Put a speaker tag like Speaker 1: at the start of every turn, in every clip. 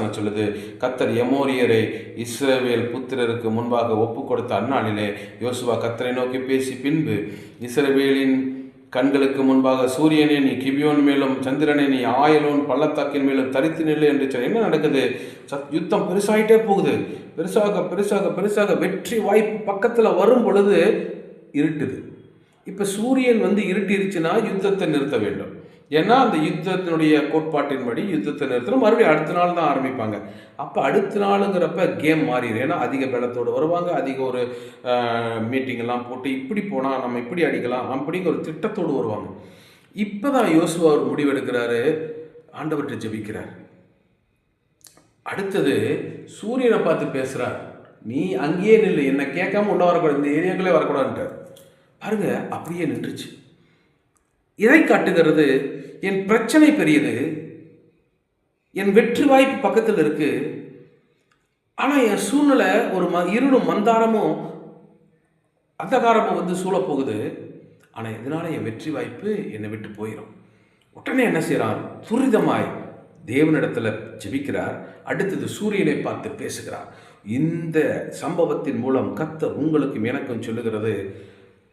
Speaker 1: வசனம் சொல்லுது, கர்த்தர் எமோரியரை இஸ்ரவேல் புத்திரருக்கு முன்பாக ஒப்பு கொடுத்த அந்நாளிலே யோசுவா கர்த்தரை நோக்கி பேசி, பின்பு இஸ்ரவேலின் கண்களுக்கு முன்பாக சூரியனே நீ கிபியோன் மேலும், சந்திரனே நீ ஆயலோன் பள்ளத்தாக்கின் மேலும் தரித்து நில்லு என்று சொன்ன. என்ன நடக்குது? யுத்தம் பெருசாயிட்டே போகுது. பெருசாக பெருசாக பெருசாக வெற்றி வாய்ப்பு பக்கத்தில் வரும் பொழுது இருட்டுது. இப்போ சூரியன் இருட்டிருச்சுன்னா யுத்தத்தை நிறுத்த வேண்டும். ஏன்னா அந்த யுத்தத்தினுடைய கோட்பாட்டின்படி யுத்தத்தை நிறுத்தணும், மறுபடியும் அடுத்த நாள் தான் ஆரம்பிப்பாங்க. அப்போ அடுத்த நாளுங்கிறப்ப கேம் மாறிடும். ஏன்னா அதிக பலத்தோடு வருவாங்க, அதிக ஒரு மீட்டிங்கெல்லாம் போட்டு இப்படி போனால் நம்ம இப்படி அடிக்கலாம் அப்படிங்கிற ஒரு திட்டத்தோடு வருவாங்க. இப்போ தான் யோசுவா ஒரு முடிவெடுக்கிறாரு, ஆண்டவர்கிட்ட ஜெபிக்கிறார். அடுத்தது சூரியனை பார்த்து பேசுகிறார், நீ அங்கேயே நில்லு, என்னை கேட்காம உள்ள வரக்கூடாது, இந்த ஏரியாக்களே வரக்கூடாதுன்ட்டார். பாருங்க, அப்படியே நின்றுச்சு. இதை காட்டுகிறது, என் பிரச்சனை பெரியது, என் வெற்றி வாய்ப்பு பக்கத்தில் இருக்கு, ஆனால் என் சூழ்நிலை ஒரு இருளும் மந்தாரமும் அந்தகாரமும் சூழப்போகுது. ஆனால் இதனால என் வெற்றி வாய்ப்பு என்னை விட்டு போயிடும். உடனே என்ன செய்கிறார்? துரிதமாய் தேவனிடத்தில் ஜெபிக்கிறார். அடுத்தது சூரியனை பார்த்து பேசுகிறார். இந்த சம்பவத்தின் மூலம் கர்த்தர் உங்களுக்கும் எனக்கும் சொல்லுகிறது,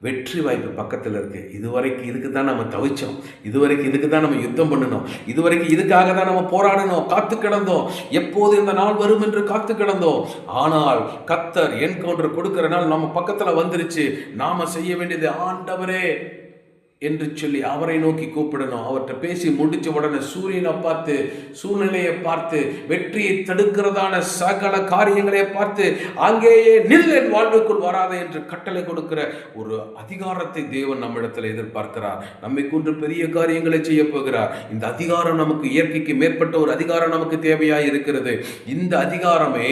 Speaker 1: வெற்றி வாய்ப்பு பக்கத்தில் இருக்கு. இதுவரைக்கும் இதுக்கு தான் நம்ம தவிச்சோம், இதுவரைக்கும் இதுக்கு தான் நம்ம யுத்தம் பண்ணணும், இதுவரைக்கும் இதுக்காக தான் நம்ம போராடணும், காத்து கிடந்தோம், எப்போது இந்த நாள் வரும் என்று காத்து கிடந்தோம். ஆனால் கர்த்தர் என்கவுண்டர் கொடுக்கிற நாள் நம்ம பக்கத்தில் வந்துருச்சு. நாம செய்ய வேண்டியது, ஆண்டவரே என்று சொல்லி அவரை நோக்கி கூப்பிடணும். அவர்கிட்ட பேசி முடிச்ச உடனே சூரியனை பார்த்து, சூழ்நிலையை பார்த்து, வெற்றியை தடுக்கிறதான சகல காரியங்களை பார்த்து, அங்கேயே நில், என் வாழ்வுக்குள் வராத என்று கட்டளை கொடுக்கிற ஒரு அதிகாரத்தை தேவன் நம்மிடத்தில் எதிர்பார்க்கிறார். நம்மை கொண்டு பெரிய காரியங்களை செய்ய போகிறார். இந்த அதிகாரம் நமக்கு இயற்கைக்கு மேற்பட்ட ஒரு அதிகாரம் நமக்கு தேவையாய் இருக்கிறது. இந்த அதிகாரமே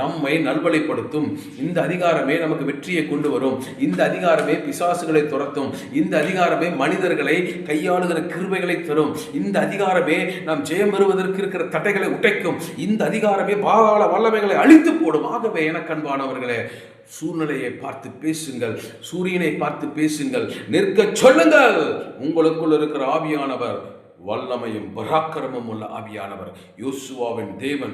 Speaker 1: நம்மை நல்வழிப்படுத்தும். இந்த அதிகாரமே நமக்கு வெற்றியை கொண்டு வரும். இந்த அதிகாரமே பிசாசுகளை துரத்தும். இந்த அதிகாரமே மனிதர்களை கையாளுகிற கிருபைகளை தரும். இந்த அதிகாரமே நாம் ஜெயம் பெறுவதற்கு இருக்கிற தடைகளை உடைக்கும். இந்த அதிகாரமே பாதாள வல்லமைகளை அழித்து போடும். ஆகவே எனக்கு அன்பானவர்களே, சூழ்நிலையை பார்த்து பேசுங்கள், சூரியனை பார்த்து பேசுங்கள், நிற்க சொல்லுங்கள். உங்களுக்குள் இருக்கிற ஆவியானவர் வல்லமையும் பராக்கிரமும் உள்ள ஆவியானவர், யோசுவாவின் தேவன்.